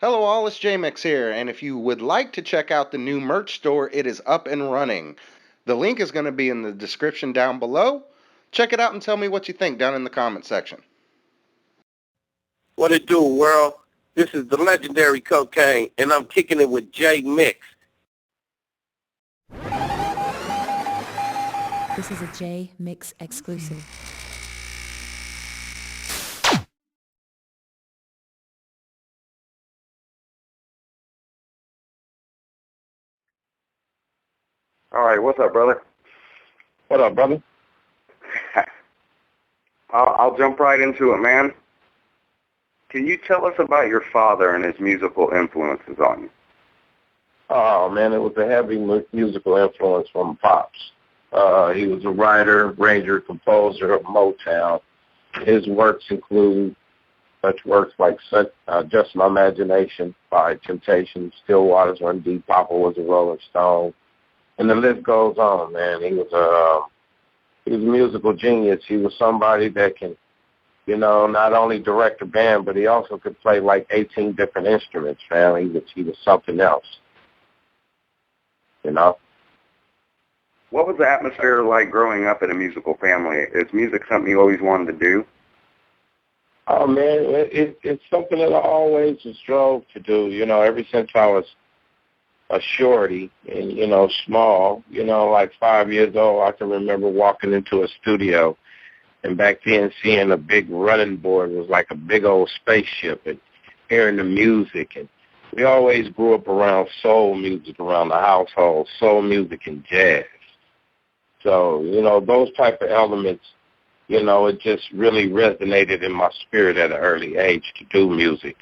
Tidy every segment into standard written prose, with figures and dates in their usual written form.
Hello all, it's Jmix here, and if you would like to check out the new merch store, it is up and running. The link is going to be in the description down below. Check it out and tell me what you think down in the comment section. What it do, world? This is the legendary Kokane, and I'm kicking it with Jmix. This is a Jmix exclusive. All right, what's up, brother? What up, brother? I'll jump right into it, man. Can you tell us about your father and his musical influences on you? Oh, man, it was a heavy musical influence from Pops. He was a writer, arranger, composer of Motown. His works include such works like Just My Imagination by Temptation, Still Waters Run Deep, Papa Was a Rolling Stone, and the list goes on, man. He was a musical genius. He was somebody that can, not only direct a band, but he also could play like 18 different instruments, man. He was something else, What was the atmosphere like growing up in a musical family? Is music something you always wanted to do? Oh, man, it's something that I always strove to do, ever since I was a shorty and, small, like 5 years old. I can remember walking into a studio and back then seeing a big running board. It was like a big old spaceship, and hearing the music. And we always grew up around soul music around the household, soul music and jazz. So, those type of elements, it just really resonated in my spirit at an early age to do music.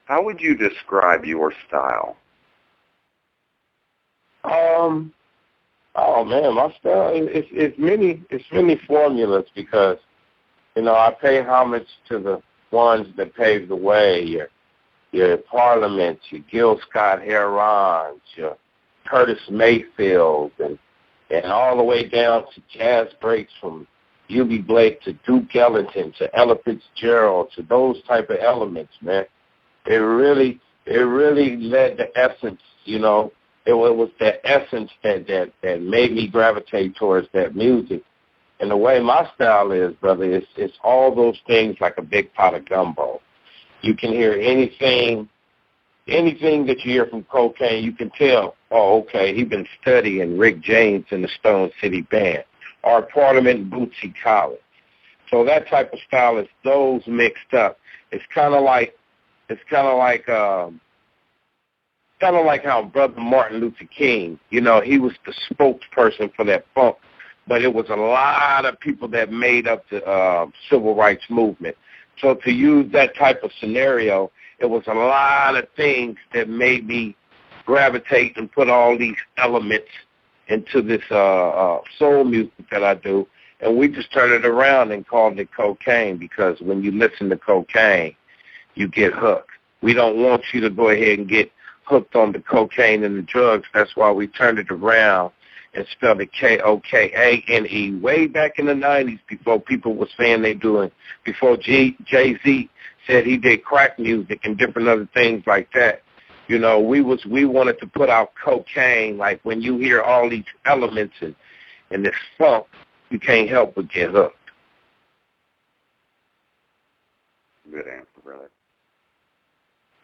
How would you describe your style? Oh man, my style it's many formulas because, I pay homage to the ones that paved the way, your Parliaments, your Gil Scott-Herons, your Curtis Mayfield, and all the way down to jazz breaks from U.B. Blake to Duke Ellington to Ella Fitzgerald to those type of elements, man. It really led the essence, it was that essence that made me gravitate towards that music. And the way my style is, brother, it's all those things like a big pot of gumbo. You can hear anything that you hear from Kokane, you can tell, oh, okay, he's been studying Rick James in the Stone City Band, or Parliament Bootsy Collins. So that type of style is those mixed up. It's kind of like how Brother Martin Luther King, he was the spokesperson for that funk, but it was a lot of people that made up the civil rights movement. So to use that type of scenario, it was a lot of things that made me gravitate and put all these elements into this soul music that I do. And we just turned it around and called it Kokane because when you listen to Kokane, you get hooked. We don't want you to go ahead and get hooked on the cocaine and the drugs. That's why we turned it around and spelled it Kokane, way back in the 90s before people were saying before Jay-Z said he did crack music and different other things like that. We wanted to put out cocaine, like when you hear all these elements and this funk, you can't help but get hooked. Good answer, brother.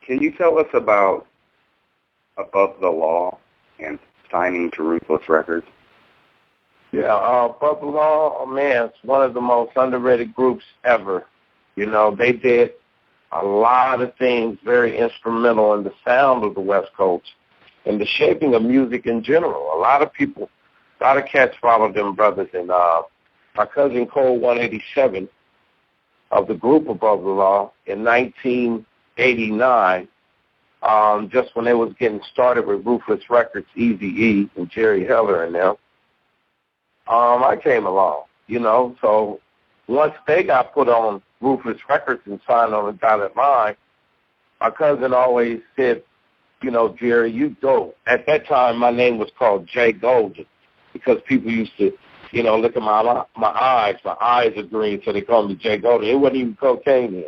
Can you tell us about Above the Law and signing to Ruthless Records? Yeah, Above the Law, man, it's one of the most underrated groups ever. They did a lot of things very instrumental in the sound of the West Coast and the shaping of music in general. A lot of cats followed them brothers. And my cousin Cole 187 of the group Above the Law in 1989, just when they was getting started with Ruthless Records, Eazy-E and Jerry Heller and them, I came along, So once they got put on Ruthless Records and signed on the dotted line, my cousin always said, Jerry, you go. At that time, my name was called Jay Golden because people used to, look at my eyes. My eyes are green, so they called me Jay Golden. It wasn't even cocaine then.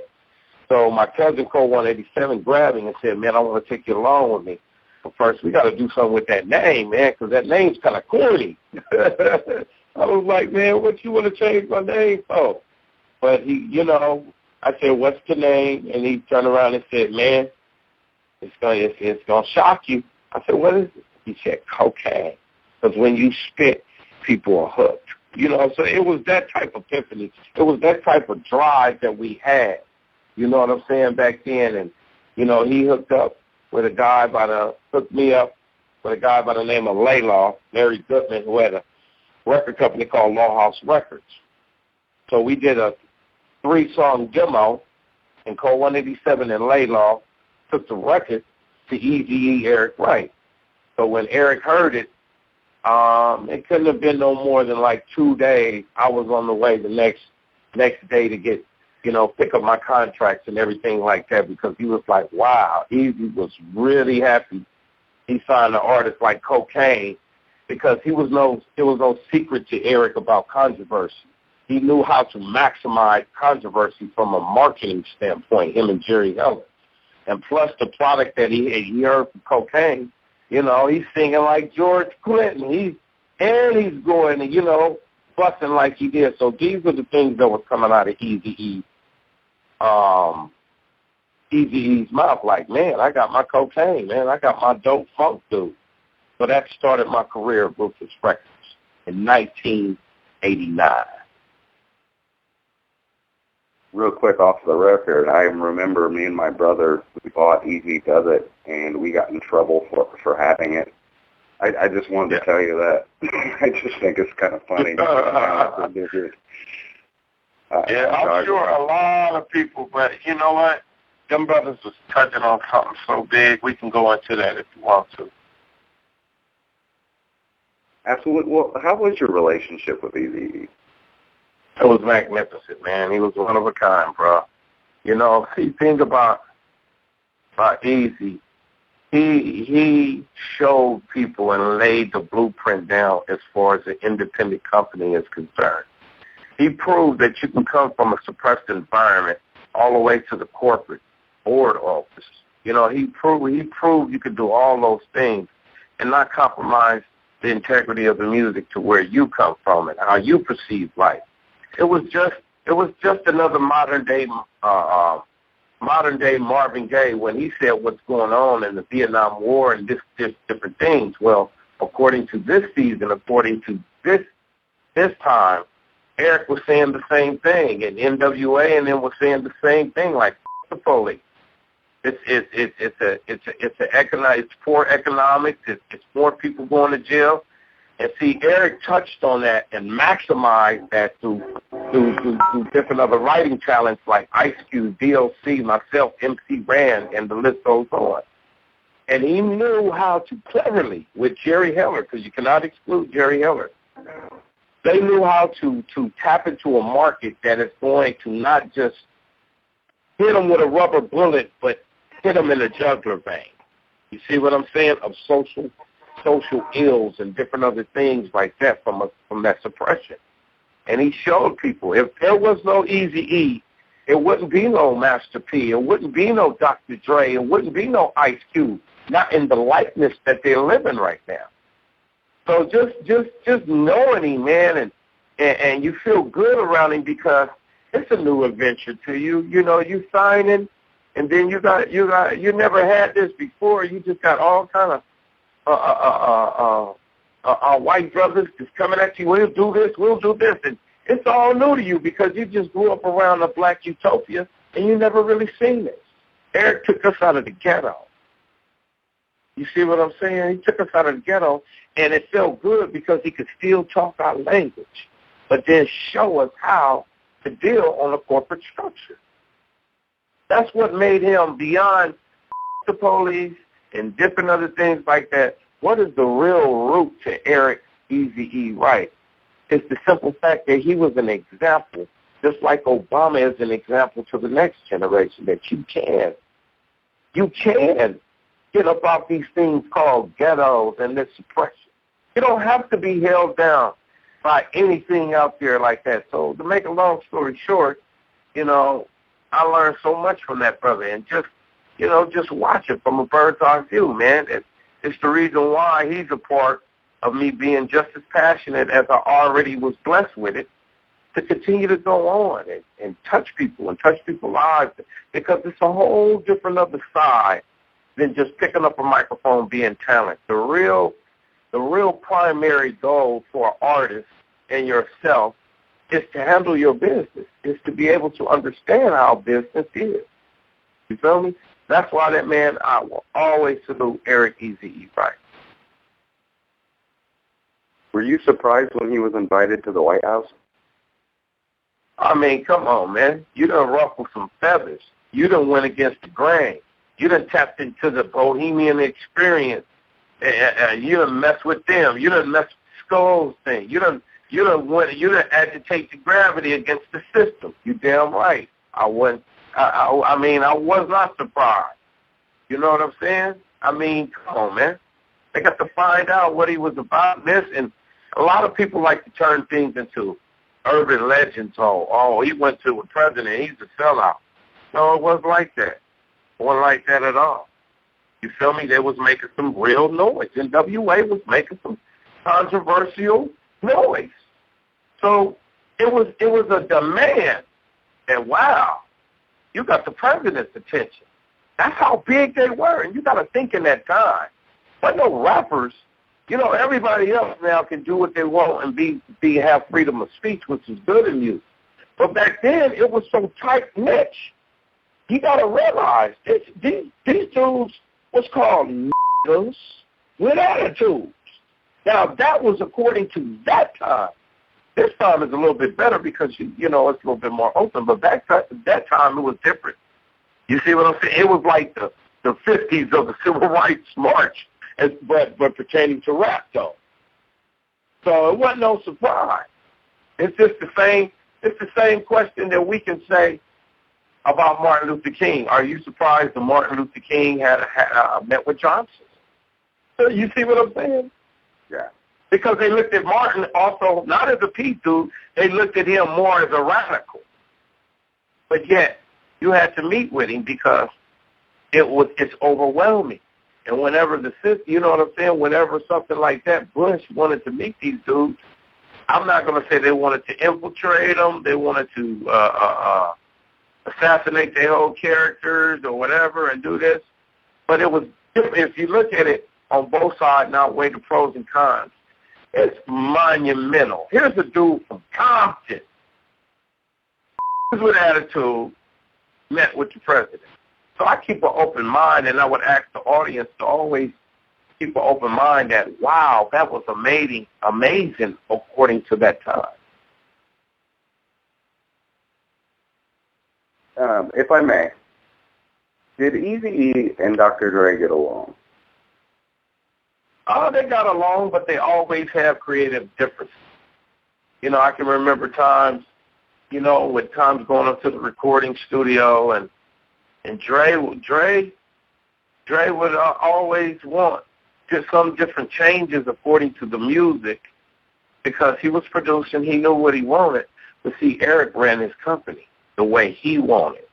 So my cousin Cole 187 grabbed me and said, man, I want to take you along with me. But first, we got to do something with that name, man, because that name's kind of corny. I was like, man, what you want to change my name for? But he, you know, I said, what's the name? And he turned around and said, man, it's gonna shock you. I said, what is it? He said, Kokane. Because when you spit, people are hooked. You know, so it was that type of epiphany. It was that type of drive that we had. You know what I'm saying, back then. And, you know, he hooked me up with a guy by the name of Laylaw, Larry Goodman, who had a record company called Law House Records. So we did a 3-song demo, and Cole 187 and Laylaw took the record to Eazy-E, Eric Wright. So when Eric heard it, it couldn't have been no more than like 2 days. I was on the way the next day to get, you know, pick up my contracts and everything like that, because he was like, wow, Eazy was really happy he signed an artist like Kokane, because there was no secret to Eric about controversy. He knew how to maximize controversy from a marketing standpoint, him and Jerry Heller. And plus the product that he heard from Kokane, you know, he's singing like George Clinton. He's going and, you know, busting like he did. So these are the things that was coming out of Eazy-E. Eazy-E's mouth, like, man, I got my Kokane, man. I got my dope funk dude. So that started my career at Ruthless Records in 1989. Real quick off the record, I remember me and my brother, we bought Easy Does It, and we got in trouble for having it. I just wanted to tell you that. I just think it's kind of funny. I'm sure a lot of people, but you know what? Them brothers was touching on something so big, we can go into that if you want to. Absolutely. Well, how was your relationship with Eazy-E? It was magnificent, man. He was one of a kind, bro. You know, see, think about Eazy. He showed people and laid the blueprint down as far as the independent company is concerned. He proved that you can come from a suppressed environment all the way to the corporate board office. You know, he proved you could do all those things and not compromise the integrity of the music to where you come from and how you perceive life. It was just another modern day Marvin Gaye when he said what's going on in the Vietnam War and this different things. Well, according to this season, according to this time, Eric was saying the same thing, and N.W.A. and them was saying the same thing, like the police. It's poor economics. It's more people going to jail. And see, Eric touched on that and maximized that through different other writing talents like Ice Cube, DLC, myself, MC Rand, and the list goes on. And he knew how to cleverly, with Jerry Heller, because you cannot exclude Jerry Heller, they knew how to tap into a market that is going to not just hit them with a rubber bullet, but hit them in the jugular vein. You see what I'm saying? Of social ills and different other things like that from that suppression. And he showed people, if there was no Eazy-E, it wouldn't be no Master P, it wouldn't be no Dr. Dre, it wouldn't be no Ice Cube, not in the likeness that they're living right now. So just knowing him, man, and you feel good around him because it's a new adventure to you. You know, you signing, and then you never had this before. You just got all kind of our white brothers just coming at you, we'll do this, and it's all new to you because you just grew up around a black utopia and you never really seen this. Eric took us out of the ghetto. You see what I'm saying? He took us out of the ghetto, and it felt good because he could still talk our language, but then show us how to deal on a corporate structure. That's what made him, beyond the police and different other things like that, what is the real root to Eric Eazy-E Wright? It's the simple fact that he was an example, just like Obama is an example to the next generation, that you can get about these things called ghettos and this suppression. You don't have to be held down by anything out there like that. So to make a long story short, you know, I learned so much from that brother, and just watch it from a bird's eye view, man. It's the reason why he's a part of me being just as passionate as I already was blessed with it, to continue to go on and touch people and touch people's lives, because it's a whole different other side than just picking up a microphone, being talent. The real primary goal for an artist and yourself is to handle your business, is to be able to understand how business is. You feel me? That's why that man, I will always salute Eric Eazy-E Price. Were you surprised when he was invited to the White House? I mean, come on, man. You done ruffled some feathers. You done went against the grain. You done tapped into the bohemian experience. You done messed with them. You done messed with Skull's thing. You done agitate the gravity against the system. You damn right. I was not surprised. You know what I'm saying? I mean, come on, man. They got to find out what he was about. This, and a lot of people like to turn things into urban legends. Oh, he went to a president. He's a sellout. No, it wasn't like that. It wasn't like that at all. You feel me? They was making some real noise. N.W.A. was making some controversial noise. So it was a demand. And wow, you got the president's attention. That's how big they were. And you got to think in that time. But no rappers, everybody else now can do what they want and have freedom of speech, which is good in music. But back then, it was so tight-knit. You got to realize, these dudes was called niggas with attitudes. Now, that was according to that time. This time is a little bit better because, it's a little bit more open. But that time, it was different. You see what I'm saying? It was like the 50s of the Civil Rights March, but pertaining to rap, though. So it wasn't no surprise. It's just the same question that we can say about Martin Luther King. Are you surprised that Martin Luther King had met with Johnson? So you see what I'm saying? Yeah. Because they looked at Martin also not as a peace dude, they looked at him more as a radical. But yet, you had to meet with him because it's overwhelming. And whenever whenever something like that, Bush wanted to meet these dudes, I'm not going to say they wanted to infiltrate them, they wanted to assassinate their whole characters or whatever and do this. But it was, if you look at it on both sides and outweigh the pros and cons, it's monumental. Here's a dude from Compton with attitude met with the president. So I keep an open mind, and I would ask the audience to always keep an open mind that, wow, that was amazing according to that time. If I may, did Eazy-E and Dr. Dre get along? Oh, they got along, but they always have creative differences. I can remember times, with times going up to the recording studio, and Dre would always want just some different changes according to the music, because he was producing, he knew what he wanted. But see, Eric ran his company the way he wanted.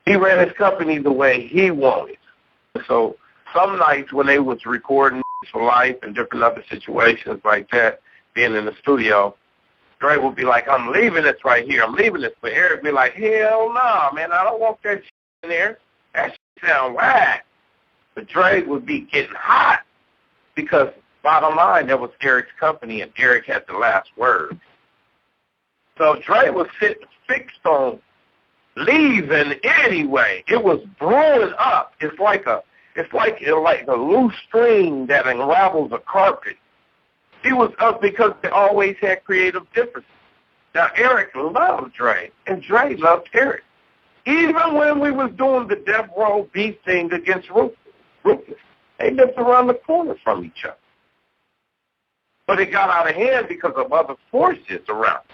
He ran his company the way he wanted. So some nights when they was recording for Life and different other situations like that, being in the studio, Dre would be like, I'm leaving this right here. I'm leaving this. But Eric would be like, hell nah, man, I don't want that shit in there. That shit sound whack. But Dre would be getting hot because, bottom line, that was Eric's company, and Eric had the last word. So Dre was sitting fixed on leaving anyway. It was brewing up. It's like a loose string that unravels a carpet. He was up because they always had creative differences. Now, Eric loved Dre, and Dre loved Eric. Even when we was doing the DEATHROW beef thing against Ruthless, they lived around the corner from each other. But it got out of hand because of other forces around.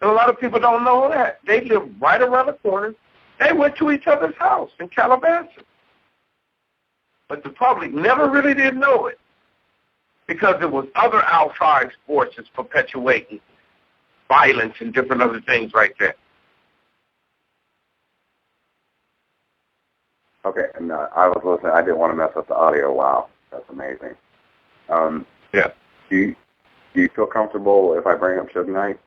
And a lot of people don't know that. They lived right around the corner. They went to each other's house in Calabasas. But the public never really did know it because there was other outside forces perpetuating violence and different other things like that. Okay, and I was listening. I didn't want to mess up the audio. Wow, that's amazing. Yeah. Do you feel comfortable if I bring up Suge Knight?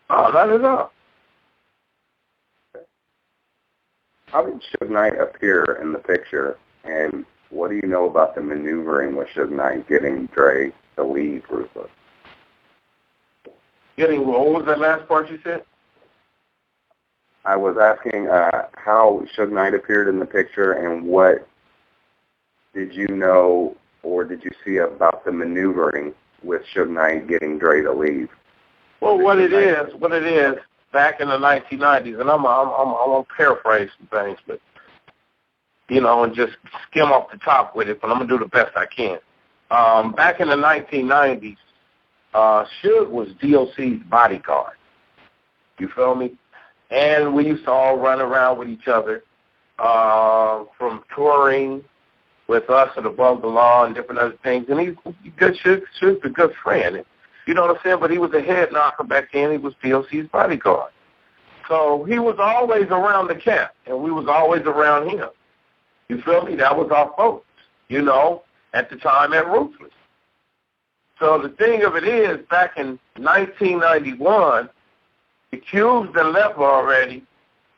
Oh, that is all. How did Suge Knight appear in the picture, and what do you know about the maneuvering with Suge Knight getting Dre to leave Ruthless? What was that last part you said? I was asking how Suge Knight appeared in the picture, and what did you know or did you see about the maneuvering with Suge Knight getting Dre to leave? Well, what it is, back in the 1990s, and I'm gonna paraphrase some things, but and just skim off the top with it, but I'm gonna do the best I can. Back in the 1990s, Suge was DOC's bodyguard. You feel me? And we used to all run around with each other, from touring with us at Above the Law and different other things. And he's Suge's a good friend. You know what I'm saying? But he was a head knocker back then. He was DOC's bodyguard. So he was always around the camp, and we was always around him. You feel me? That was our folks, at the time at Ruthless. So the thing of it is, back in 1991, the Cubes that left already,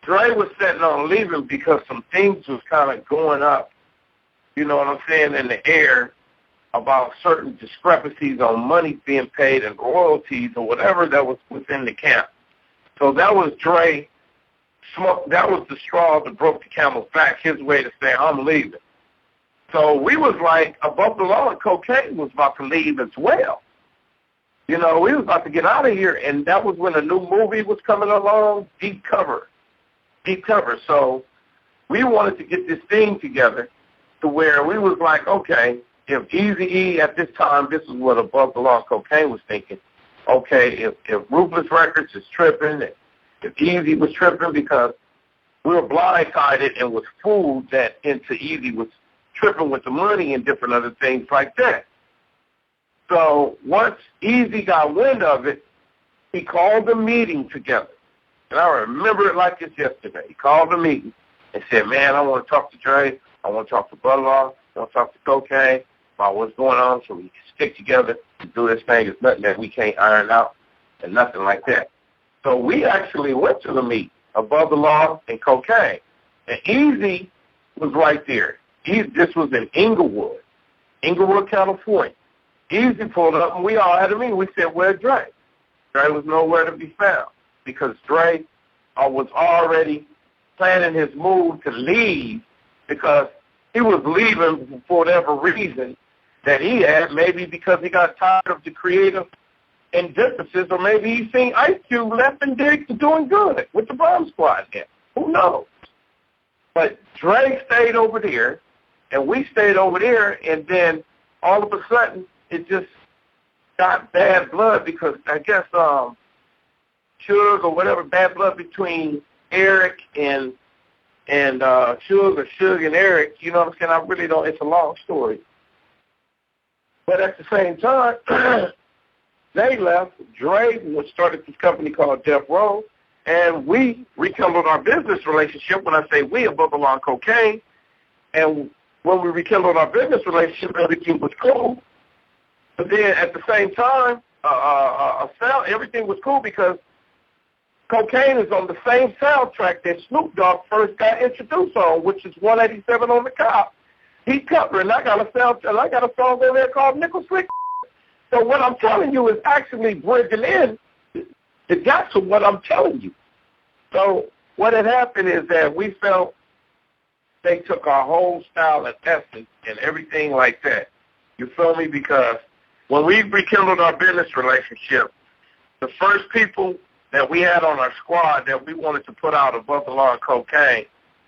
Dre was setting on leaving because some things was kind of going up, you know what I'm saying, in the air about certain discrepancies on money being paid and royalties or whatever that was within the camp. So that was Dre, that was the straw that broke the camel's back, his way to say, I'm leaving. So we was like, Above the Law and Kokane was about to leave as well. We was about to get out of here, and that was when a new movie was coming along, Deep Cover. So we wanted to get this thing together to where we was like, okay, if Eazy-E at this time, this is what Above the Law and Kokane was thinking, okay, if Ruthless Records is tripping, if Eazy was tripping, because we were blindsided and was fooled that into Eazy was tripping with the money and different other things like that. So once Eazy got wind of it, he called a meeting together. And I remember it like it's yesterday. He called a meeting and said, man, I want to talk to Dre. I want to talk to Butler. I want to talk to Kokane about what's going on so we can stick together and do this thing. It's nothing that we can't iron out and nothing like that. So we actually went to the meeting, Above the Law and Kokane. And Eazy was right there. This was in Inglewood, California. Eazy pulled up, and we all had a meeting. We said, where's Dre? Dre was nowhere to be found because Dre was already planning his move to leave because he was leaving for whatever reason that he had, maybe because he got tired of the creative indifferences, or maybe he seen Ice Cube left and Diggs doing good with the Bomb Squad there. Who knows? But Dre stayed over there, and we stayed over there, and then all of a sudden, it just got bad blood because I guess Suge or whatever, bad blood between Eric and Suge, or Suge and Eric, you know what I'm saying? I really don't, it's a long story. But at the same time, they left. Dre started this company called DEATHROW, and we rekindled our business relationship. When I say we, Above the Law and Kokane, and when we rekindled our business relationship, everything was cool. But then at the same time, everything was cool because Kokane is on the same soundtrack that Snoop Dogg first got introduced on, which is 187 on the Cop. He covered, and I got a song in there called Nickel Slick. So what I'm telling you is actually bridging in the gaps of what I'm telling you. So what had happened is that we felt they took our whole style and essence and everything like that. You feel me? Because when we rekindled our business relationship, the first people that we had on our squad that we wanted to put out Above the Law and Kokane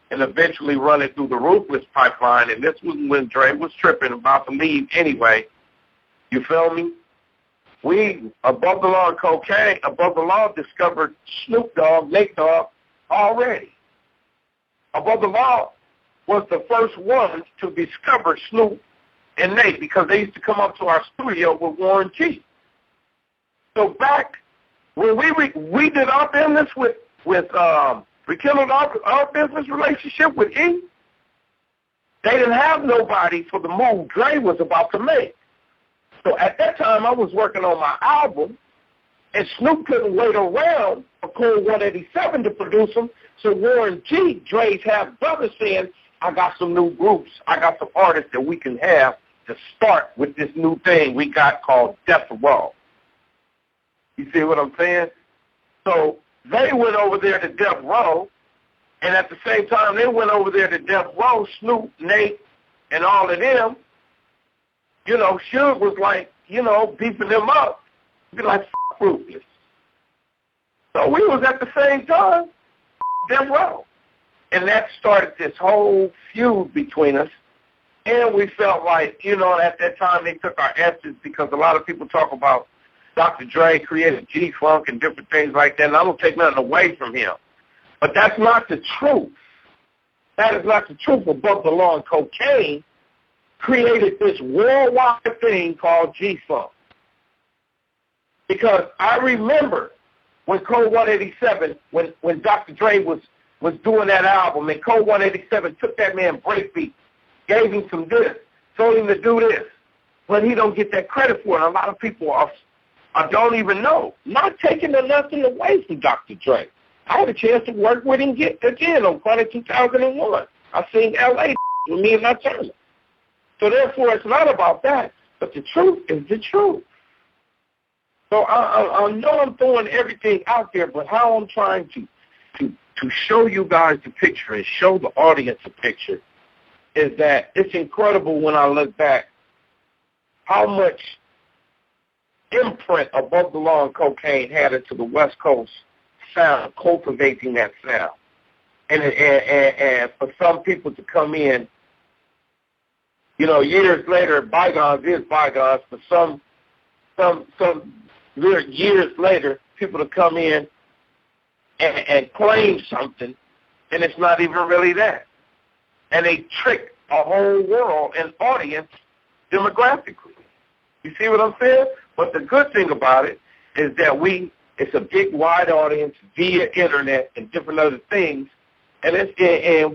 and eventually run it through the Ruthless pipeline, and this was when Dre was tripping, about to leave anyway. You feel me? We, Above the Law and Kokane, Above the Law discovered Snoop Dogg, Nate Dogg already. Above the Law was the first ones to discover Snoop and Nate because they used to come up to our studio with Warren G. So back when we did our business with rekindled our business relationship with E. They didn't have nobody for the move Dre was about to make. So at that time, I was working on my album, and Snoop couldn't wait around for Cold 187 to produce them. So Warren G, Dre's half brother, saying, I got some new groups. I got some artists that we can have to start with this new thing we got called DEATHROW. You see what I'm saying? So they went over there to DEATHROW, and at the same time they went over there to DEATHROW, Snoop, Nate, and all of them, you know, Suge was like, you know, beefing them up. Be like, Ruthless. So we was at the same time, DEATHROW. And that started this whole feud between us. And we felt like, you know, at that time they took our essence, because a lot of people talk about Dr. Dre created G-Funk and different things like that, and I don't take nothing away from him. But that's not the truth. That is not the truth. Above the Law and Kokane created this worldwide thing called G-Funk. Because I remember when Code 187, when Dr. Dre was doing that album, and Code 187 took that man breakbeat, gave him some this, told him to do this, but he don't get that credit for it. A lot of people I don't even know. Not taking nothing away from Dr. Dre. I had a chance to work with him again on Chronic 2001. I seen L.A. with me and my Turner. So therefore, it's not about that, but the truth is the truth. So I know I'm throwing everything out there, but how I'm trying to show you guys the picture and show the audience a picture is that it's incredible when I look back how much imprint Above the Law and Kokane had into the West Coast sound, cultivating that sound. And for some people to come in, you know, years later, bygones is bygones, but some years later, people to come in and claim something, and it's not even really that. And they trick a whole world and audience demographically. You see what I'm saying? But the good thing about it is that it's a big, wide audience via internet and different other things, and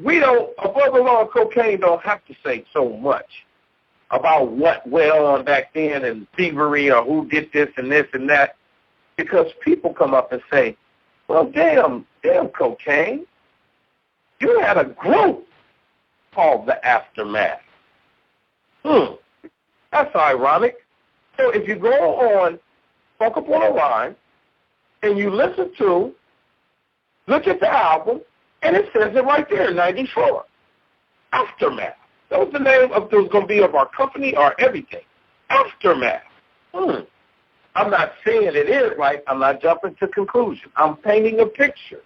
we don't, Above the Law and Kokane don't have to say so much about what went on back then and thievery or who did this and that, because people come up and say, well, damn, Kokane, you had a group called The Aftermath. That's ironic. So if you go on Fuck Up on a Line and you look at the album, and it says it right there, 94. Aftermath. That was the name of it was going to be of our company or everything. Aftermath. I'm not saying it is right. I'm not jumping to conclusions. I'm painting a picture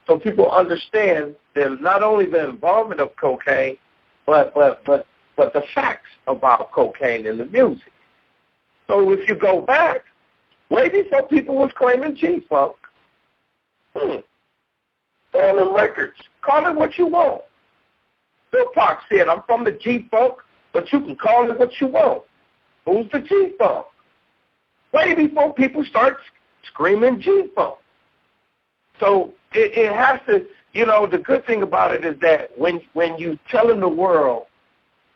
so people understand that not only the involvement of cocaine, but the facts about cocaine in the music. So if you go back, way before people was claiming G-Funk, all them records, call it what you want. Tupac said, I'm from the G-Funk, but you can call it what you want. Who's the G-Funk? Way before people start screaming G-Funk. So it has to, you know, the good thing about it is that when you telling the world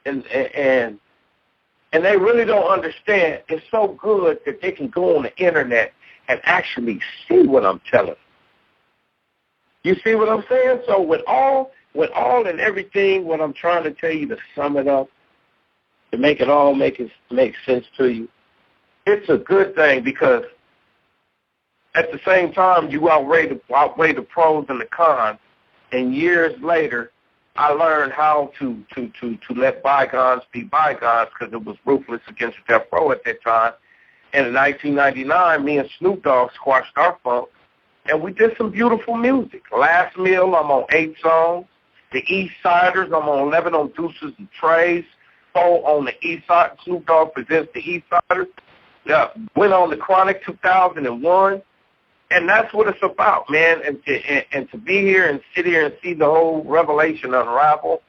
and they really don't understand, it's so good that they can go on the internet and actually see what I'm telling them. You see what I'm saying? So with all and everything, what I'm trying to tell you, to sum it up, to make it all make sense to you, it's a good thing, because at the same time you outweigh the pros and the cons, and years later I learned how to let bygones be bygones, because it was Ruthless against DEATHROW at that time. And in 1999, me and Snoop Dogg squashed our funk, and we did some beautiful music. Last Meal, I'm on 8 songs. The East Siders, I'm on 11 on Deuces and Trays. 4 on the East Side. Snoop Dogg presents the East Siders. Went on the Chronic 2001. And that's what it's about, man. And to be here and sit here and see the whole revelation unravel,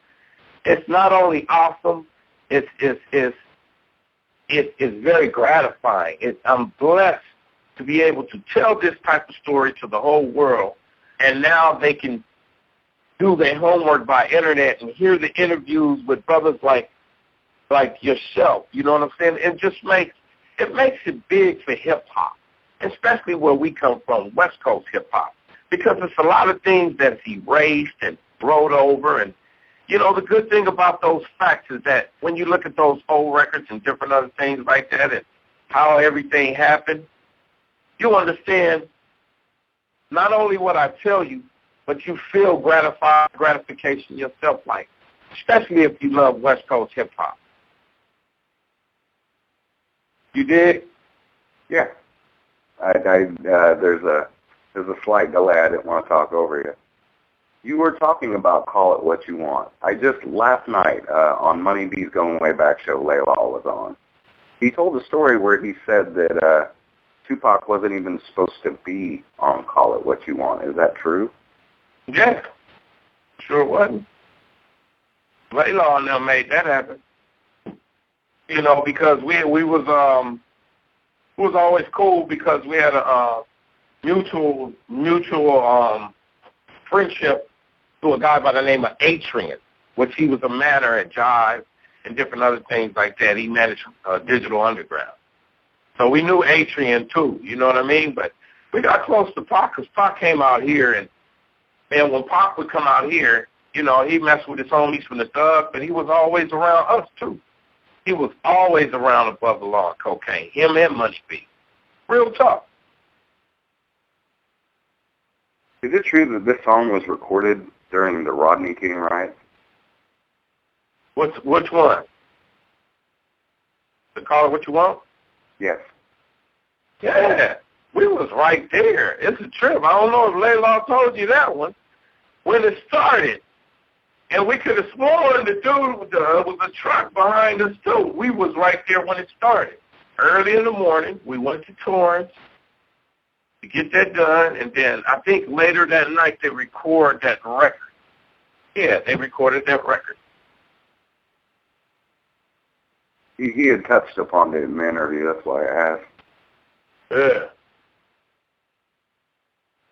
it's not only awesome, it's very gratifying. I'm blessed to be able to tell this type of story to the whole world, and now they can do their homework by internet and hear the interviews with brothers like yourself. You know what I'm saying? It makes it big for hip hop, especially where we come from, West Coast hip hop, because it's a lot of things that's erased and wrote over. And you know, the good thing about those facts is that when you look at those old records and different other things like that and how everything happened, you understand not only what I tell you, but you feel gratification yourself, like, especially if you love West Coast hip hop. You did? Yeah. There's a slight delay. I didn't want to talk over you. You were talking about Call It What You Want. Last night on Money B's Going Way Back show, Laylaw was on. He told a story where he said that Tupac wasn't even supposed to be on Call It What You Want. Is that true? Yeah. Sure wasn't. Laylaw and them made that happen. You know, because we was always cool because we had a mutual friendship to a guy by the name of Adrian, which he was a manager at Jive and different other things like that. He managed Digital Underground. So we knew Adrian too, you know what I mean? But we got close to Pac because Pac came out here, and when Pac would come out here, you know, he messed with his homies from the Thug, but he was always around us too. He was always around Above the Law and Kokane, him and Money B. Real tough. Is it true that this song was recorded during the Rodney King riots? Which one? The Call It What You Want? Yes. Yeah, we was right there. It's a trip. I don't know if Laylaw told you that one. When it started, and we could have sworn the dude was a truck behind us too. We was right there when it started. Early in the morning, we went to Torrance to get that done, and then I think later that night they record that record. Yeah, they recorded that record. He had touched upon it in the interview. That's why I asked. Yeah.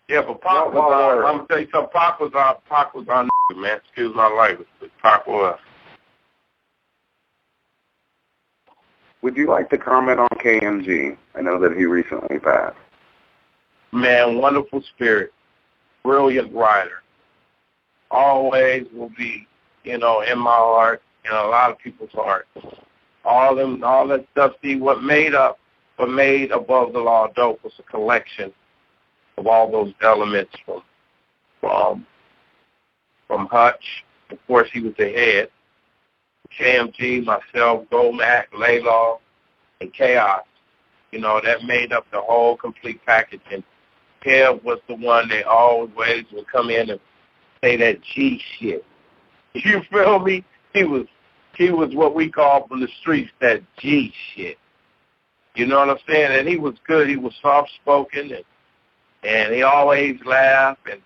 Yeah, but Pac was on. I'm gonna tell you something. Pac was on, man. Excuse my language, but Pac was. Would you like to comment on KMG? I know that he recently passed. Man, wonderful spirit, brilliant writer. Always will be, you know, in my heart, in a lot of people's heart. All that stuff. See, what made Above the Law dope was a collection of all those elements from Hutch. Of course, he was the head. KMG, myself, Gomac, Laylaw, and Chaos. You know, that made up the whole complete package. And Kev was the one that always would come in and say that G shit. You feel me? He was what we call from the streets that G shit. You know what I'm saying? And he was good. He was soft-spoken, and he always laughed. And,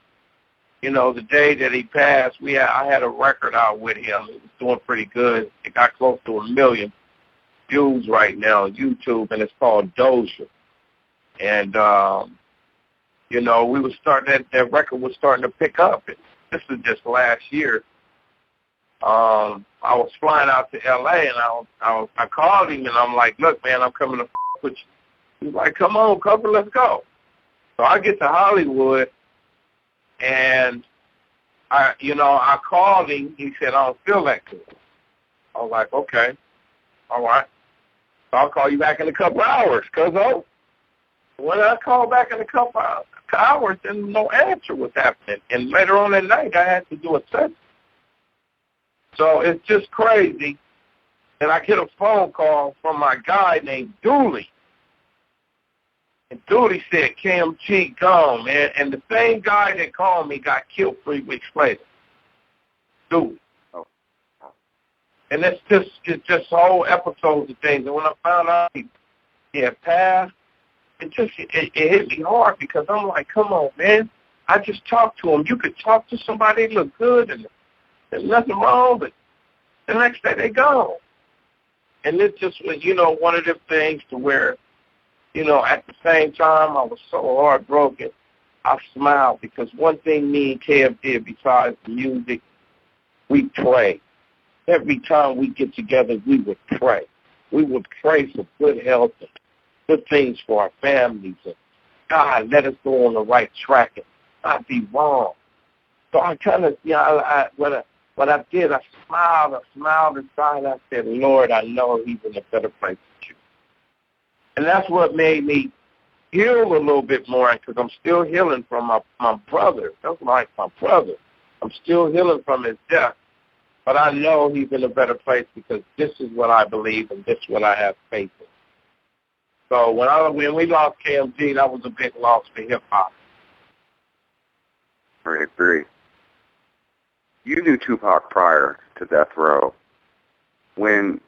you know, the day that he passed, I had a record out with him. It was doing pretty good. It got close to 1 million views right now on YouTube, and it's called Doja. And, you know, that record was starting to pick up. This was just last year. I was flying out to L.A., and I called him, and I'm like, look, man, I'm coming to with you. He's like, come on, cover, let's go. So I get to Hollywood, and I called him. He said, I don't feel that good. I was like, okay, all right. So I'll call you back in a couple hours, cuz when I called back in a couple hours, then no answer was happening. And later on that night, I had to do a set. So it's just crazy that I get a phone call from my guy named Dooley. And Dooley said, KMG gone, man. And the same guy that called me got killed 3 weeks later. Dooley. Oh. And it's just whole episodes of things. And when I found out he had passed, it hit me hard because I'm like, come on, man. I just talked to him. You could talk to somebody, look good, and there's nothing wrong, but the next day they gone. And it just was, you know, one of them things to where, you know, at the same time I was so heartbroken. I smiled because one thing me and Kev did besides the music, we pray. Every time we get together, we would pray. We would pray for good health and good things for our families. And God, let us go on the right track and not be wrong. So I kind of, what I did, I smiled inside. I said, Lord, I know he's in a better place with you. And that's what made me heal a little bit more, because I'm still healing from my brother. That's like my brother. I'm still healing from his death. But I know he's in a better place because this is what I believe and this is what I have faith in. So when we lost KMG, that was a big loss for hip-hop. I agree. You knew Tupac prior to Death Row. When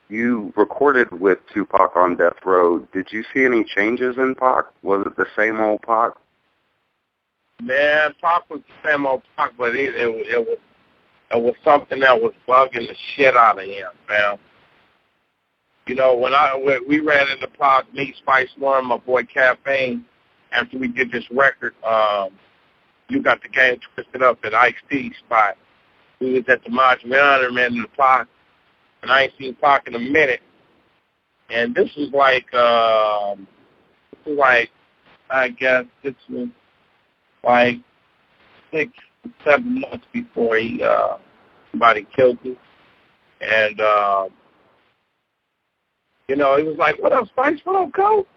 you recorded with Tupac on Death Row, did you see any changes in Pac? Was it the same old Pac? Man, Pac was the same old Pac, but it was something that was bugging the shit out of him, man. You know, when we ran into Pac, me, Spice One, my boy Caffeine, after we did this record, You Got the Game Twisted Up at Ice-T spot. We was at the Monument and ran into Pac, and I ain't seen Pac in a minute. And this was I guess this was like 6, 7 months before somebody killed him. And, he was like, what up, Spice? What up, Cole?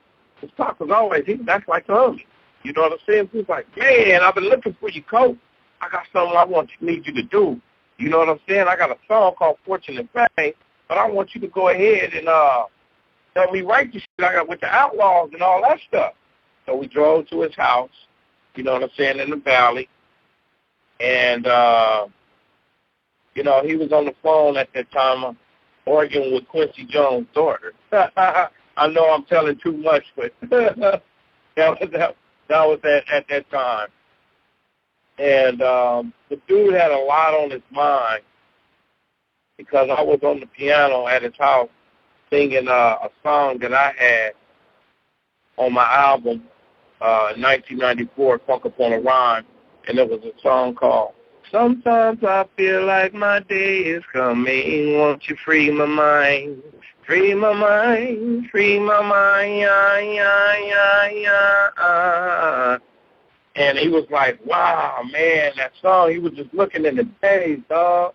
His Pac was always, he was acting like a homie. You know what I'm saying? He was like, man, I've been looking for you, Cole. I got something I need you to do. You know what I'm saying? I got a song called Fortune and Fame, but I want you to go ahead and help me write the shit I got with the Outlaws and all that stuff. So we drove to his house, you know what I'm saying, in the valley. And, he was on the phone at that time arguing with Quincy Jones' daughter. I know I'm telling too much, but that was at that time. And the dude had a lot on his mind because I was on the piano at his house singing a song that I had on my album in 1994, Funk Upon a Rhyme, and it was a song called Sometimes I Feel Like My Day Is Coming, Won't You Free My Mind, Free My Mind, Free My Mind, yeah, yeah, yeah, yeah. And he was like, wow, man, that song, he was just looking in the days, dog,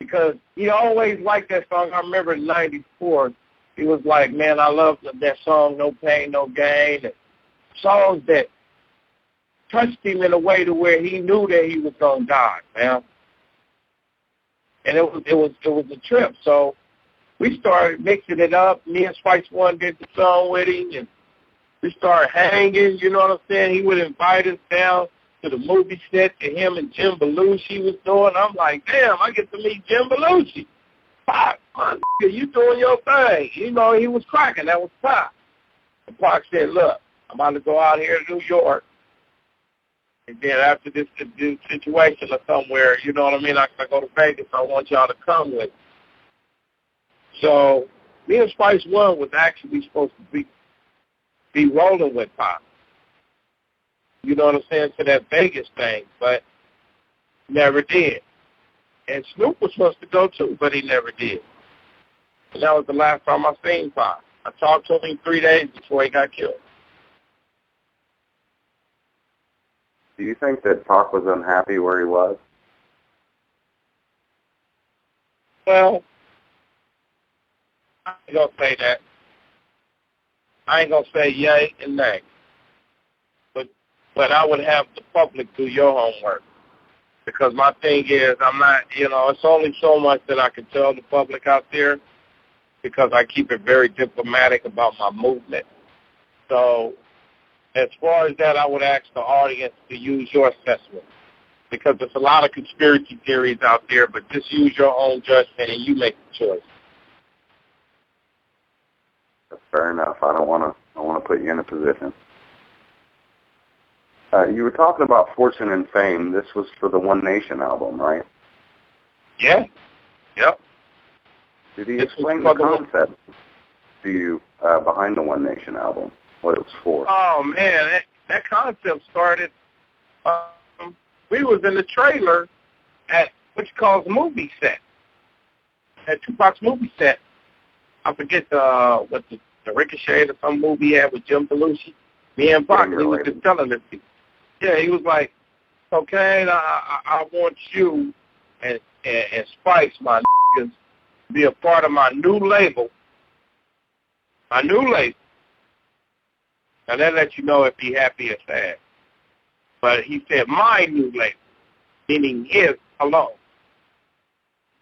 because he always liked that song. I remember in 94, he was like, man, I love that song, No Pain, No Gain, and songs that touched him in a way to where he knew that he was going to die, man. And it was a trip. So we started mixing it up. Me and Spice One did the song with him, and we started hanging, you know what I'm saying? He would invite us down to the movie set to him and Jim Belushi was doing. I'm like, damn, I get to meet Jim Belushi. Pac, my nigga, you doing your thing. You know, he was cracking. That was Pac. And Pac said, look, I'm about to go out here to New York. And then after this situation or somewhere, you know what I mean, I go to Vegas. I want y'all to come with me. So me and Spice One was actually supposed to be rolling with Pac. You know what I'm saying, to that Vegas thing, but never did. And Snoop was supposed to go too, but he never did. And that was the last time I seen Pac. I talked to him 3 days before he got killed. Do you think that Pac was unhappy where he was? Well, I ain't going to say that. I ain't going to say yay and nay. But I would have the public do your homework. Because my thing is, I'm not, it's only so much that I can tell the public out there because I keep it very diplomatic about my movement. So as far as that, I would ask the audience to use your assessment because there's a lot of conspiracy theories out there, but just use your own judgment and you make the choice. That's fair enough. I don't want to put you in a position. You were talking about Fortune and Fame. This was for the One Nation album, right? Yeah. Yep. Did he explain the concept to you behind the One Nation album, what it was for? Oh, man. that concept started. We was in the trailer at what you call the movie set, at Tupac's movie set. I forget what the Ricochet or some movie he had with Jim Belushi. Me and Pac, he was just telling us. Yeah, he was like, Kokane, I want you and Spice, my niggas, to be a part of my new label. My new label. Now that lets you know if he happy or sad. But he said my new label, meaning his alone.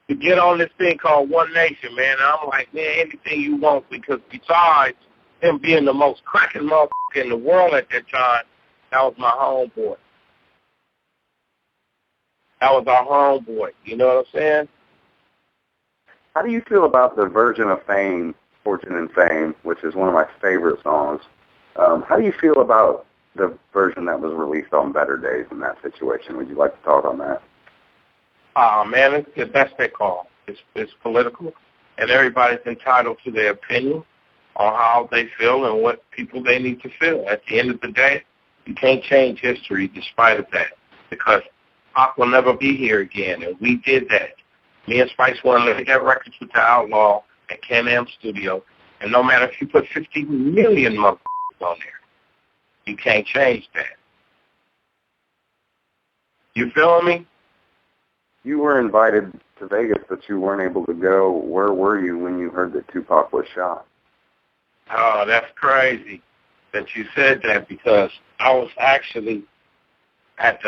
To get on this thing called One Nation, man. And I'm like, man, anything you want, because besides him being the most cracking motherfucker in the world at that time, that was my homeboy. That was our homeboy. You know what I'm saying? How do you feel about the version of Fame, Fortune and Fame, which is one of my favorite songs? How do you feel about the version that was released on Better Days in that situation? Would you like to talk on that? Man, that's their call. It's political, and everybody's entitled to their opinion on how they feel and what people they need to feel. At the end of the day, you can't change history despite of that, because Pac will never be here again, and we did that. Me and Spice One let that records with the Outlaw at Can-Am Studio, and no matter if you put 50 million motherfuckers on there, you can't change that. You feel me? You were invited to Vegas, but you weren't able to go. Where were you when you heard that Tupac was shot? Oh, that's crazy that you said that, because I was actually at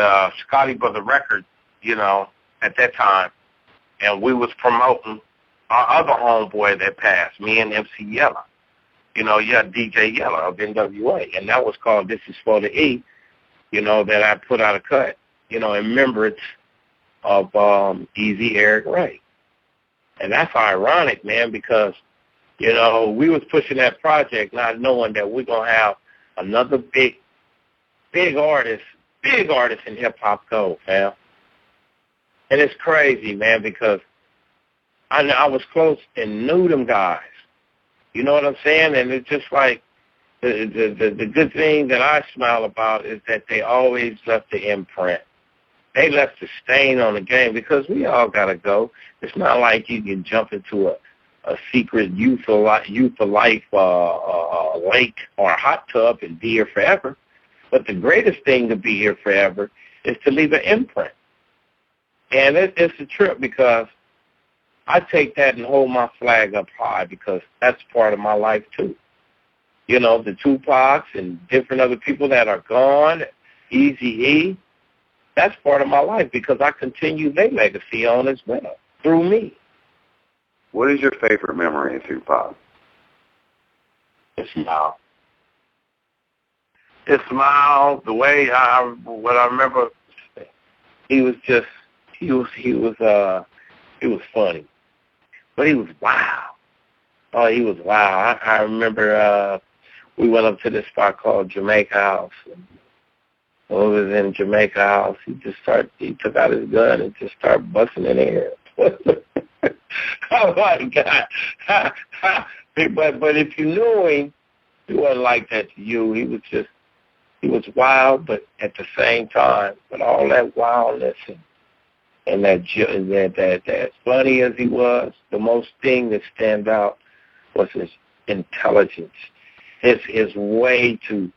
Scotty Brother Records, you know, at that time, and we was promoting our other homeboy that passed, me and MC Yella. You know, DJ Yella of N.W.A, and that was called This Is For The E, you know, that I put out a cut, you know, in remembrance of Eazy Eric Ray. And that's ironic, man, because, you know, we was pushing that project not knowing that we're going to have another big artist in hip-hop go, fam. And it's crazy, man, because I was close and knew them guys. You know what I'm saying? And it's just like the good thing that I smile about is that they always left the imprint. They left the stain on the game, because we all got to go. It's not like you can jump into a secret youth of life lake or a hot tub and be here forever. But the greatest thing to be here forever is to leave an imprint. And it's a trip, because I take that and hold my flag up high, because that's part of my life too. You know, the Tupacs and different other people that are gone, Eazy-E, that's part of my life, because I continue their legacy on as well, through me. What is your favorite memory of Tupac? His smile. His smile, the way what I remember, he was funny. But he was wild. Oh, he was wild. I remember we went up to this spot called Jamaica House. And when we was in Jamaica House, he took out his gun and just started busting in the air. Oh, my God. But if you knew him, he wasn't like that to you. He was wild, but at the same time, with all that wildness and that funny as he was, the most thing that stands out was his intelligence, his way to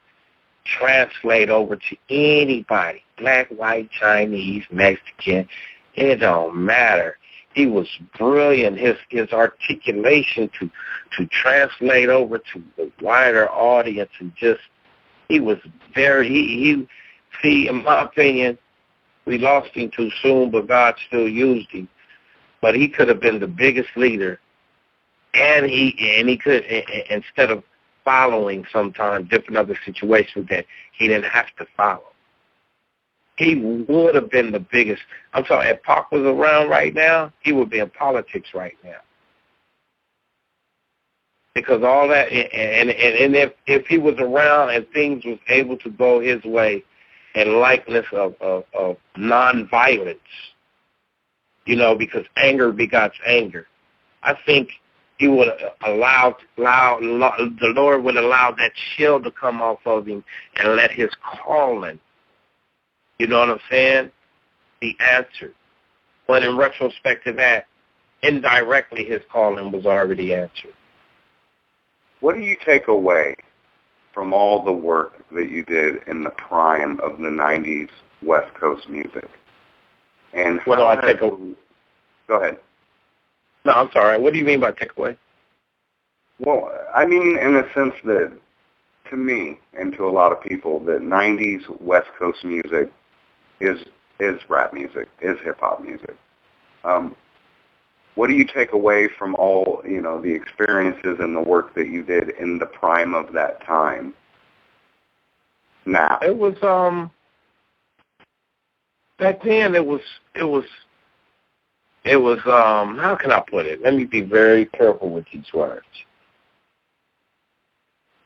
translate over to anybody, black, white, Chinese, Mexican, it don't matter. He was brilliant. His articulation to translate over to the wider audience, and just he was very see, in my opinion, we lost him too soon, but God still used him. But he could have been the biggest leader, and he could, instead of following sometimes different other situations that he didn't have to follow. He would have been the biggest. I'm sorry, if Pac was around right now, he would be in politics right now. Because all that, and if he was around and things was able to go his way, and likeness of nonviolence, you know, because anger begots anger. I think he would the Lord would allow that shell to come off of him and let his calling, you know what I'm saying, be answered. But in retrospect to that, indirectly his calling was already answered. What do you take away from all the work that you did in the prime of the 90s West Coast music? And what do I take away? Go ahead. No, I'm sorry. What do you mean by takeaway? Well, I mean in the sense that, to me and to a lot of people, that 90s West Coast music is rap music, is hip-hop music. What do you take away from all, the experiences and the work that you did in the prime of that time now? It was, back then it was, how can I put it? Let me be very careful with these words.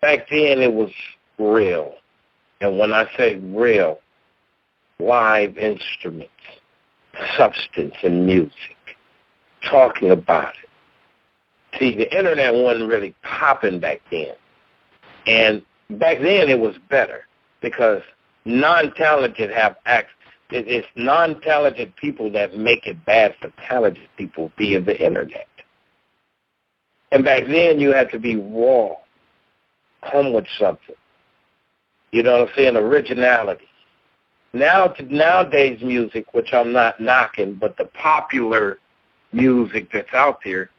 Back then it was real. And when I say real, live instruments, substance and music, talking about it. See, the internet wasn't really popping back then. And back then it was better because non-talented have access. It's non-talented people that make it bad for talented people via the internet. And back then you had to be raw, come with something. You know what I'm saying? Originality. Nowadays music, which I'm not knocking, but the popular music that's out there,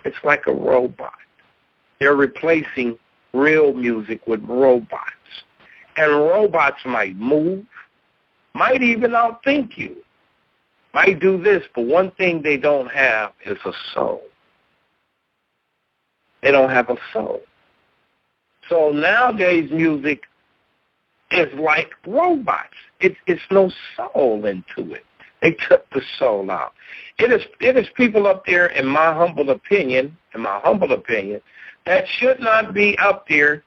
it's like a robot. They're replacing real music with robots. And robots might move, might even outthink you, might do this, but one thing they don't have is a soul. They don't have a soul. So nowadays music is like robots. It's no soul into it. They took the soul out. It is people up there, in my humble opinion, that should not be up there,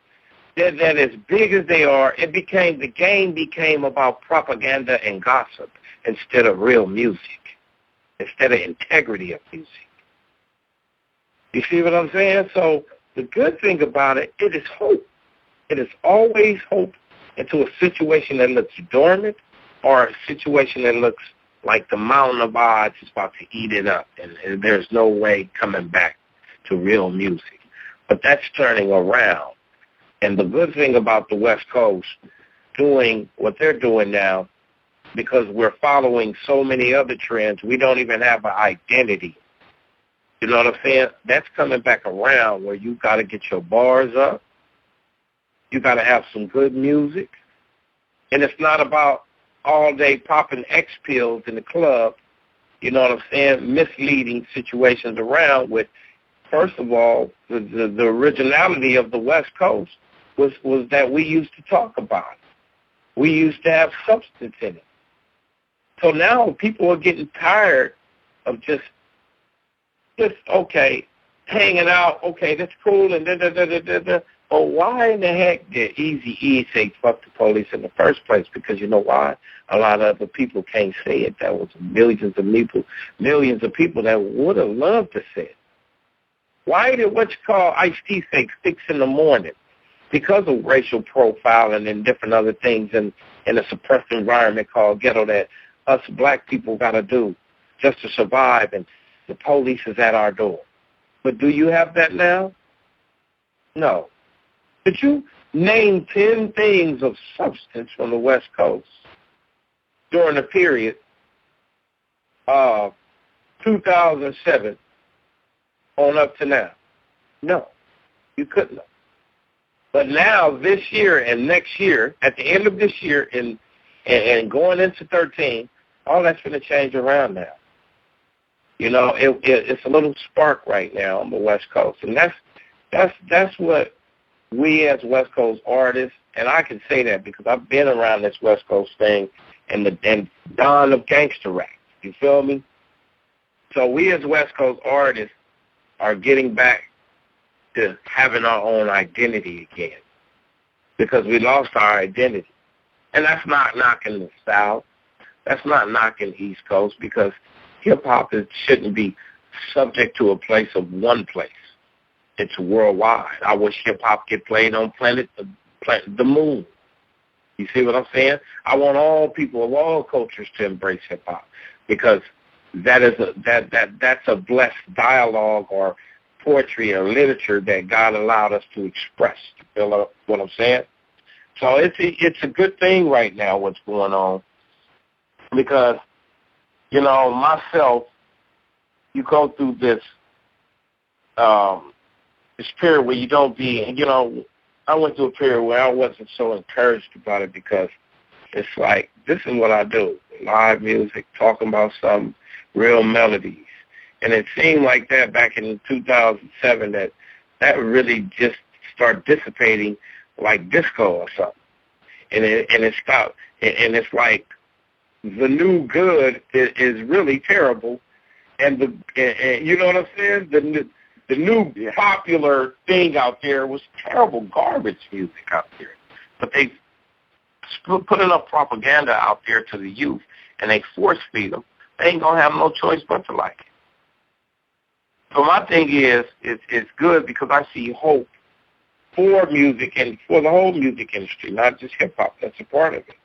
that as big as they are. The game became about propaganda and gossip instead of real music, instead of integrity of music. You see what I'm saying? So the good thing about it is hope. It is always hope into a situation that looks dormant or a situation that looks like the mountain of odds is about to eat it up, and there's no way coming back to real music. But that's turning around. And the good thing about the West Coast doing what they're doing now, because we're following so many other trends, we don't even have an identity. You know what I'm saying? That's coming back around where you got to get your bars up. You got to have some good music. And it's not about all day popping X pills in the club, you know what I'm saying, misleading situations around with, first of all, the originality of the West Coast was that we used to talk about it. We used to have substance in it. So now people are getting tired of just okay, hanging out, okay, that's cool, and da-da-da-da-da-da. Well, why in the heck did Eazy-E say fuck the police in the first place? Because you know why? A lot of other people can't say it. That was millions of people that would have loved to say it. Why did Ice-T say 6 in the morning? Because of racial profiling and different other things in a suppressed environment called ghetto that us black people got to do just to survive, and the police is at our door. But do you have that now? No. Could you name 10 things of substance from the West Coast during the period of 2007 on up to now? No, you couldn't. But now, this year and next year, at the end of this year and going into 13, all that's going to change around now. You know, it's a little spark right now on the West Coast, and that's what we as West Coast artists, and I can say that because I've been around this West Coast thing and the dawn of gangster rap. You feel me? So we as West Coast artists are getting back to having our own identity again because we lost our identity. And that's not knocking the South. That's not knocking East Coast because hip-hop shouldn't be subject to a place of one place. It's worldwide. I wish hip-hop get played on the moon. You see what I'm saying? I want all people of all cultures to embrace hip-hop because that's a blessed dialogue or poetry or literature that God allowed us to express. You feel what I'm saying? So it's a good thing right now what's going on because, myself, you go through this period where you don't be, I went through a period where I wasn't so encouraged about it because it's like, this is what I do, live music, talking about some real melodies. And it seemed like that back in 2007 that really just started dissipating like disco or something. And it stopped. And it's like the new good is really terrible. And you know what I'm saying? The new popular thing out there was terrible garbage music out there. But they put enough propaganda out there to the youth, and they force feed them. They ain't going to have no choice but to like it. So my thing is, it's good because I see hope for music and for the whole music industry, not just hip-hop. That's a part of it.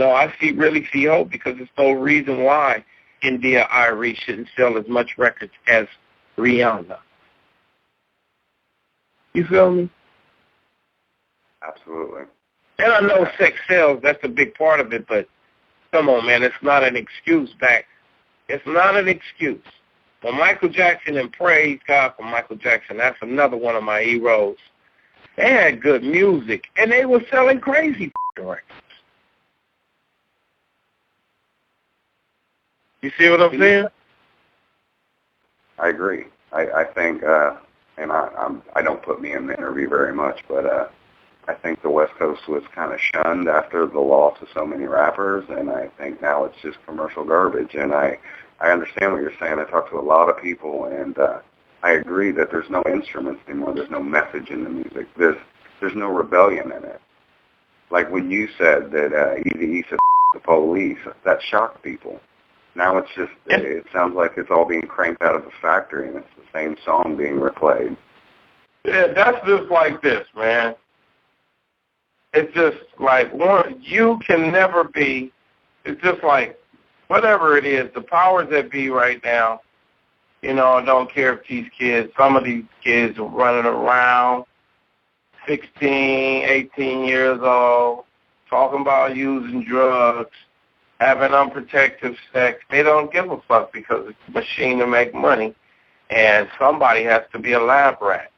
I really see hope because there's no reason why N.W.A shouldn't sell as much records as Rihanna. You feel me? Absolutely. And I know sex sells, that's a big part of it, but come on, man, it's not an excuse back. It's not an excuse. When Michael Jackson, and praise God for Michael Jackson, that's another one of my heroes, they had good music, and they were selling crazy records. You see what I'm saying? I agree. I think, and I don't put me in the interview very much, but I think the West Coast was kind of shunned after the loss of so many rappers, and I think now it's just commercial garbage. And I understand what you're saying. I talked to a lot of people, and I agree that there's no instruments anymore. There's no message in the music. There's no rebellion in it. Like when you said that Eazy-E said the police, that shocked people. Now it's just, it sounds like it's all being cranked out of the factory, and it's the same song being replayed. Yeah, that's just like this, man. It's just like, you can never be, it's just like, whatever it is, the powers that be right now, I don't care if some of these kids are running around 16, 18 years old, talking about using drugs, having unprotected sex. They don't give a fuck because it's a machine to make money, and somebody has to be a lab rat.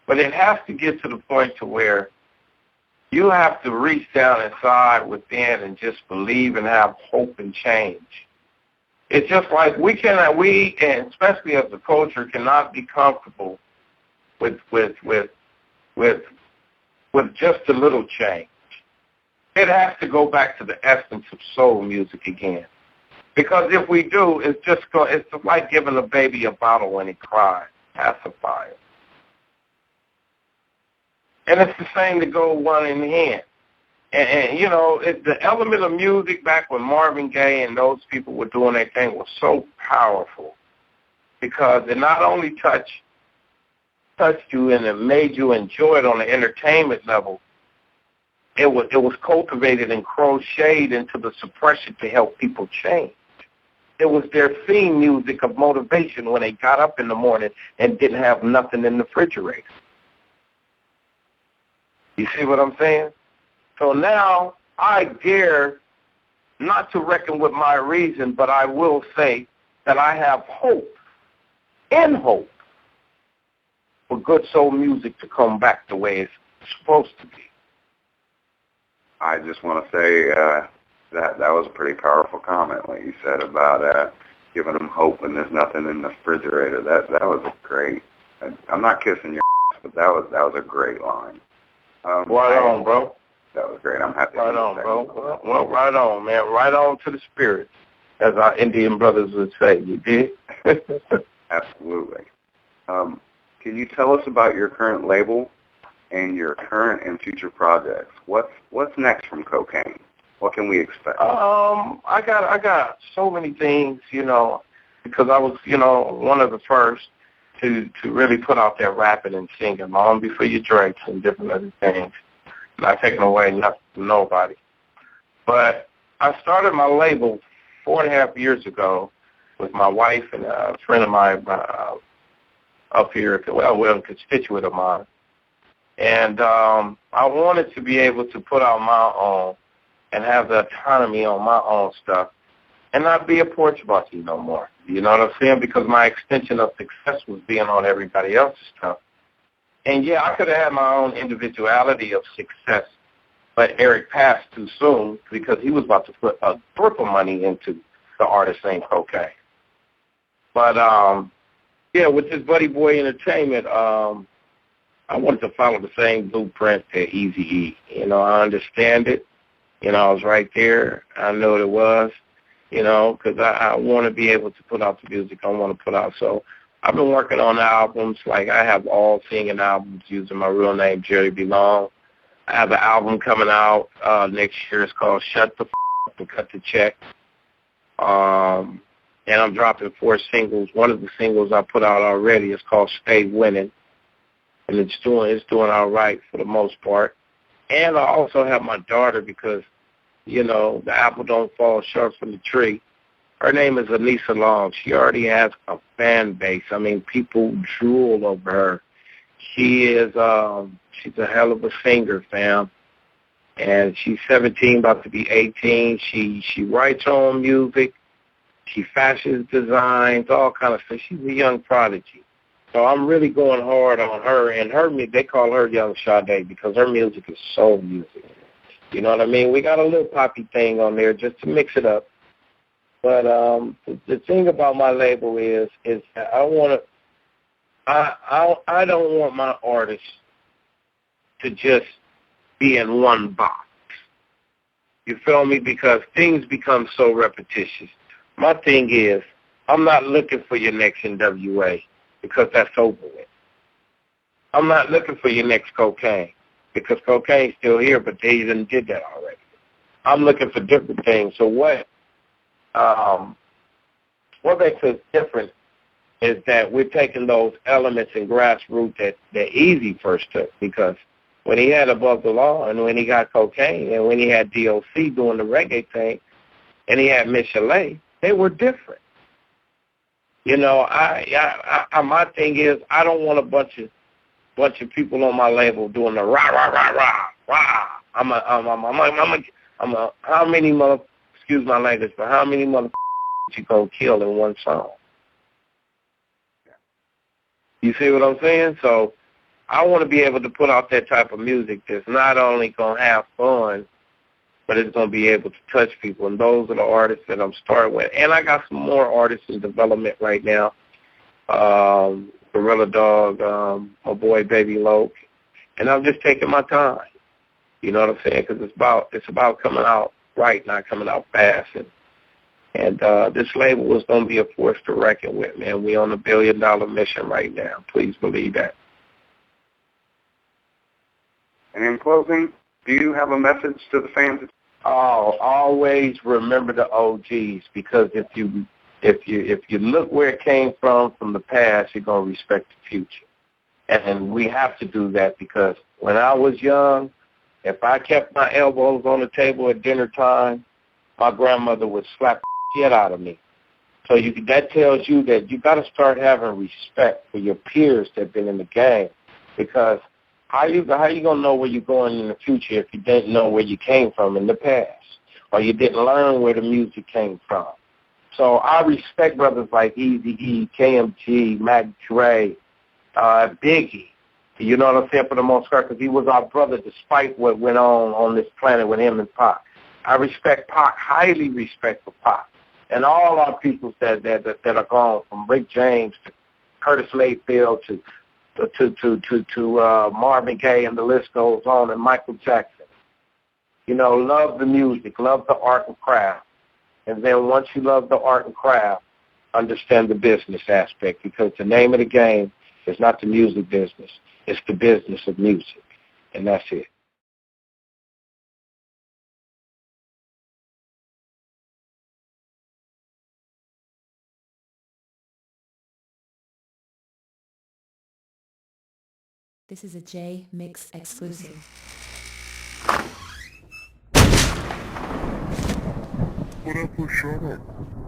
But it has to get to the point to where you have to reach down inside within and just believe and have hope and change. It's just like and especially as a culture, cannot be comfortable with just a little change. It has to go back to the essence of soul music again. Because if we do, it's just like giving a baby a bottle when it cries, pacify it. And it's the same to go one in hand. And the element of music back when Marvin Gaye and those people were doing their thing was so powerful because it not only touched you and it made you enjoy it on an entertainment level, it was cultivated and crocheted into the suppression to help people change. It was their theme music of motivation when they got up in the morning and didn't have nothing in the refrigerator. You see what I'm saying? So now I dare not to reckon with my reason, but I will say that I have hope for good soul music to come back the way it's supposed to be. I just want to say that was a pretty powerful comment, like you said, about giving them hope when there's nothing in the refrigerator. That was a great. I'm not kissing your ass, but that was a great line. Right on, bro. That was great. I'm happy. Right on, bro. Well, right on, man. Right on to the spirit, as our Indian brothers would say. You did? Absolutely. Can you tell us about your current label and your current and future projects? What's next from Kokane? What can we expect? I got so many things, because I was, one of the first. to really put out that rapping and singing long before your Drakes and different other things. Not taking away nothing from nobody. But I started my label 4.5 years ago with my wife and a friend of mine up here, a constituent of mine. And I wanted to be able to put out my own and have the autonomy on my own stuff and not be a porch monkey no more. You know what I'm saying? Because my extension of success was being on everybody else's stuff. And, yeah, I could have had my own individuality of success, but Eric passed too soon because he was about to put a triple money into the artist named Kokane. But, yeah, with this Buddy Boy Entertainment, I wanted to follow the same blueprint that Eazy-E. You know, I understand it. You know, I was right there. I know what it was, you know, because I want to be able to put out the music I want to put out. So I've been working on albums. Like, I have all singing albums using my real name, Jerry B. Long. I have an album coming out next year. It's called Shut the F*** Up and Cut the Check. And I'm dropping 4 singles. One of the singles I put out already is called Stay Winning. And it's doing all right for the most part. And I also have my daughter because, you know, the apple don't fall short from the tree. Her name is Anissa Long. She already has a fan base. I mean, people drool over her. She is, she's a hell of a singer, fam. And she's 17, about to be 18. She writes her own music. She fashions designs, all kind of stuff. She's a young prodigy. So I'm really going hard on her, and they call her Young Sade because her music is soul music. You know what I mean? We got a little poppy thing on there just to mix it up. But the thing about my label is that I don't want my artists to just be in one box. You feel me? Because things become so repetitious. My thing is, I'm not looking for your next N.W.A. because that's over with. I'm not looking for your next Kokane because Kokane's still here, but they done did that already. I'm looking for different things. So what makes us different is that we're taking those elements and grassroots that Eazy first took, because when he had Above the Law and when he got Kokane and when he had D.O.C. doing the reggae thing and he had Miss Chalet, they were different. You know, my thing is I don't want a bunch of people on my label doing the rah rah rah rah rah. How many excuse my language, but how many you gonna kill in one song? You see what I'm saying? So I want to be able to put out that type of music that's not only gonna have fun, but it's going to be able to touch people. And those are the artists that I'm starting with. And I got some more artists in development right now. Gorilla Dog, my boy Baby Loke. And I'm just taking my time. You know what I'm saying? Because it's about coming out right, not coming out fast. And this label is going to be a force to reckon with, man. We on a $1 billion mission right now. Please believe that. And in closing, do you have a message to the fans? Oh, always remember the OGs, because if you look where it came from the past, you're gonna respect the future. And we have to do that, because when I was young, if I kept my elbows on the table at dinner time, my grandmother would slap the shit out of me. So that tells you that you got to start having respect for your peers that have been in the game, because how you gonna know where you're going in the future if you didn't know where you came from in the past, or you didn't learn where the music came from? So I respect brothers like Eazy-E, KMG, Mac Dre, Biggie. You know what I'm saying, for the most part, because he was our brother despite what went on this planet with him and Pac. I respect Pac, highly respect for Pac, and all our people that are gone, from Rick James to Curtis Mayfield to Marvin Gaye, and the list goes on, and Michael Jackson. You know, love the music, love the art and craft. And then once you love the art and craft, understand the business aspect, because the name of the game is not the music business. It's the business of music. And that's it. This is a Jmix exclusive. Whatever, shut up.